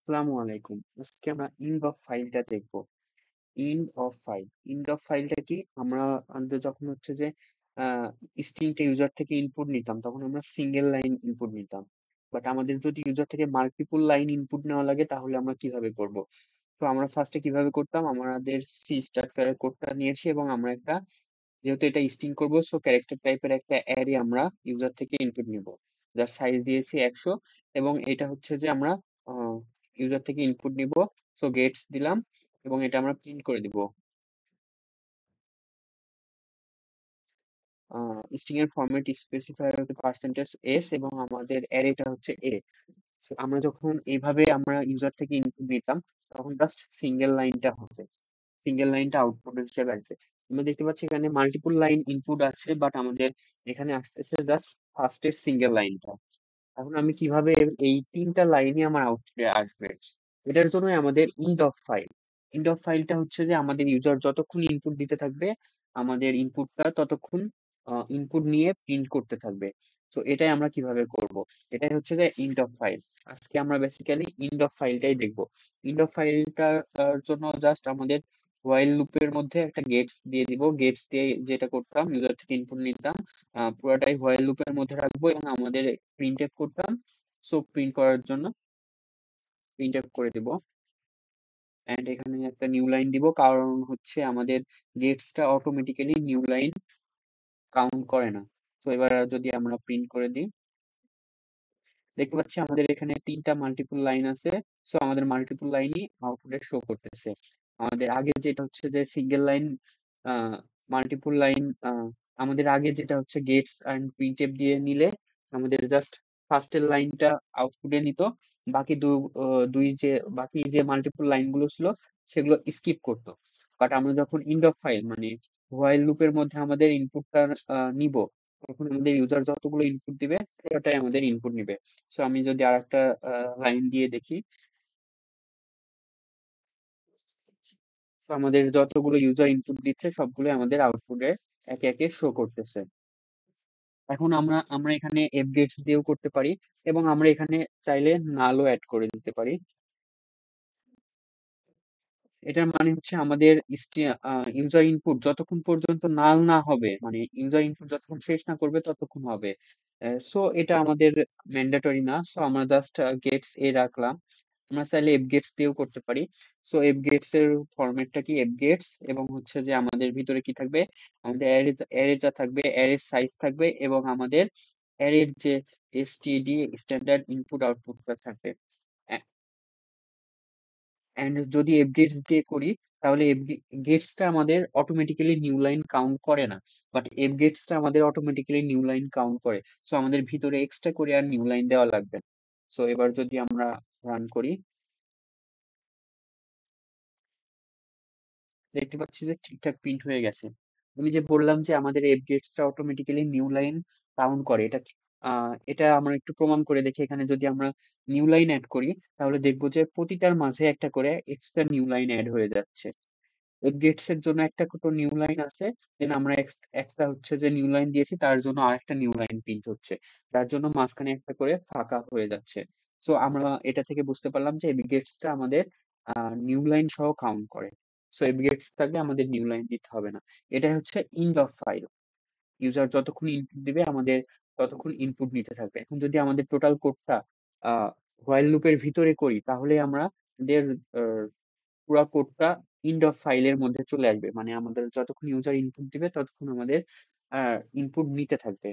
আসসালামু আলাইকুম। আজকে আমরা ইন্ড অফ ফাইলটা দেখবো। ইন্ড অফ ফাইলটা কি? আমাদের যখন হচ্ছে যে স্ট্রিংটা ইউজার থেকে ইনপুট নিতাম, তখন আমরা সিঙ্গেল লাইন ইনপুট নিতাম। বাট আমাদের যদি ইউজার থেকে মাল্টিপল লাইন ইনপুট নেওয়া লাগে, তাহলে আমরা কিভাবে করব? তো আমরা ফার্স্টে কিভাবে করতাম, আমাদের সি স্ট্রাকচারের কোডটা নিয়েছি এবং আমরা একটা, যেহেতু এটা স্ট্রিং করবো, সো ক্যারেক্টার টাইপের একটা অ্যারে আমরা ইউজার থেকে ইনপুট নিব। যার সাইজ দিয়েছি 100, এবং এটা হচ্ছে যে আমরা ইউজার থেকে ইনপুট নিব। সো গেটস দিলাম এবং এটা আমরা প্রিন্ট করে দিব। স্ট্রিং এর ফরম্যাট স্পেসিফায়ার হচ্ছে %s এবং আমাদের অ্যারেটা হচ্ছে এ। আমরা যখন এইভাবে আমরা ইউজার থেকে ইনপুট নিতাম, তখন জাস্ট সিঙ্গেল লাইনটা আউটপুট হিসেবে আসবে। আমরা দেখতে পাচ্ছি এখানে মাল্টিপল লাইন ইনপুট আছে, বাট আমাদের এখানে আসতেছে জাস্ট ফার্স্টের সিঙ্গেল লাইনটা। এখন আমি কিভাবে এই ৩টা লাইনই আমার আউটপুটে আসবে, এটার জন্যই আমাদের ইন্ড অফ ফাইলটা হচ্ছে যে আমাদের ইউজার যতক্ষণ ইনপুট দিতে থাকবে, আমাদের ইনপুটটা ততক্ষণ ইনপুট নিয়ে প্রিন্ট করতে থাকবে। সো এটাই আমরা কিভাবে করব, এটাই হচ্ছে যে ইন্ড অফ ফাইল। আজকে আমরা বেসিক্যালি ইন্ড অফ ফাইলটাই দেখবো। ইন্ড অফ ফাইলটার জন্য জাস্ট আমাদের হোয়াইল লুপের মধ্যে একটা গেটস দিয়ে দিব। গেটস দিয়ে যেটা করতাম, ইউজার থেকে ইনপুট নিতাম, পুরোটাই হোয়াইল লুপের মধ্যে রাখবো এবং আমাদের প্রিন্টএফ করতাম। সো প্রিন্ট করার জন্য প্রিন্টএফ করে দিব, এন্ড এখানে একটা নিউ লাইন দিব, কারণ হচ্ছে আমাদের গেটসটা অটোমেটিক্যালি নিউ লাইন কাউন্ট করে না। তো এবার যদি আমরা প্রিন্ট করে দিই, দেখতে পাচ্ছি আমাদের এখানে ৩টা মাল্টিপল লাইন আছে। সো আমাদের মাল্টিপল লাইনই আউটপুটে শো করতেছে। আমাদের আগে যেটা হচ্ছে যে সিঙ্গেল লাইন, মাল্টিপল লাইন, আমাদের আগে যেটা হচ্ছে গেটস এন্ড প্রিন্টএফ দিয়ে নিলে আমাদের জাস্ট ফার্স্টের লাইনটা আউটপুটে নিত, বাকি দুই যে বাকি যে মাল্টিপল লাইন গুলো ছিল সেগুলো স্কিপ করতো। বাট আমরা যখন ইন্ড অফ ফাইল মানে হোয়াইল লুপের মধ্যে আমাদের ইনপুটটা নিব, তখন আমাদের ইউজার যতগুলো ইনপুট দিবে পুরোটাই আমাদের ইনপুট নিবে। সো আমি যদি আর একটা লাইন দিয়ে দেখি, তো আমাদের যতগুলো ইউজার ইনপুট দিচ্ছে সবগুলো আমাদের আউটপুটে একে একে শো করতেছে। এখন আমরা আমরা এখানে এফ গেটস দিয়েও করতে পারি, এবং আমরা এখানে চাইলে নালও অ্যাড করে দিতে পারি। এটার মানে হচ্ছে আমাদের ইউজার ইনপুট যতক্ষণ পর্যন্ত নাল না হবে, মানে ইউজার ইনপুট যতক্ষণ শেষ না করবে ততক্ষণ হবে। সো এটা আমাদের ম্যান্ডেটরি না, সো আমরা জাস্ট গেটস এ রাখলাম। আমরা চাইলে এফ গেটস দিয়েও করতে পারি। সো এফ গেটস এর ফরম্যাটটা কি, এফ গেটস, এবং হচ্ছে যে আমাদের ভিতরে কি থাকবে, আমাদের অ্যারেটা থাকবে, অ্যারের সাইজ থাকবে, এবং আমাদের অ্যারের যে এসটিডি স্ট্যান্ডার্ড ইনপুট আউটপুটটা থাকবে। অ্যান্ড যদি এফ গেটস দিয়ে করি, তাহলে গেটসটা আমাদের অটোমেটিক্যালি নিউ লাইন কাউন্ট করে না, বাট এফ গেটসটা আমাদের অটোমেটিক্যালি নিউ লাইন কাউন্ট করে। সো আমাদের ভিতরে এক্সট্রা করে আর নিউ লাইন দেওয়া লাগবে না। সো এবার যদি আমরা রান করি, দেখতে পাচ্ছি যে ঠিকঠাক প্রিন্ট হয়ে গেছে। আমি যে বললাম যে আমাদের এফ গেটসটা অটোমেটিক্যালি নিউ লাইন কাউন্ট করে, এটা আমরা একটু প্রমাণ করে দেখি। এখানে যদি আমরা নিউ লাইন অ্যাড করি, তাহলে দেখবো যে প্রতিটার মাঝে একটা করে এক্সট্রা নিউ লাইন অ্যাড হয়ে যাচ্ছে। গেটস এর জন্য একটা তো নিউ লাইন আছে, দেন আমরা একটা হচ্ছে যে নিউ লাইন দিয়েছি, তার জন্য আরেকটা নিউ লাইন প্রিন্ট হচ্ছে, তার জন্য মাঝখানে একটা করে ফাঁকা হয়ে যাচ্ছে। সো আমরা এটা থেকে বুঝতে পারলাম যে গেটসটা আমাদের নিউ লাইন সহ কাউন্ট করে। সো গেটস থাকলে আমাদের নিউ লাইন দিতে হবে না। এটাই হচ্ছে ইন্ড অফ ফাইল। ইউজার যতক্ষণ ইনপুট দিবে, আমাদের ততক্ষণ ইনপুট নিতে থাকবে। এখন যদি আমাদের টোটাল কোডটা হোয়াইল লুপের ভিতরে করি, তাহলে আমাদের পুরো কোডটা ইন্ড অফ ফাইলের মধ্যে চলে আসবে, মানে আমাদের যতক্ষণ ইউজার ইনপুট দিবে ততক্ষণ আমাদের ইনপুট নিতে থাকবে।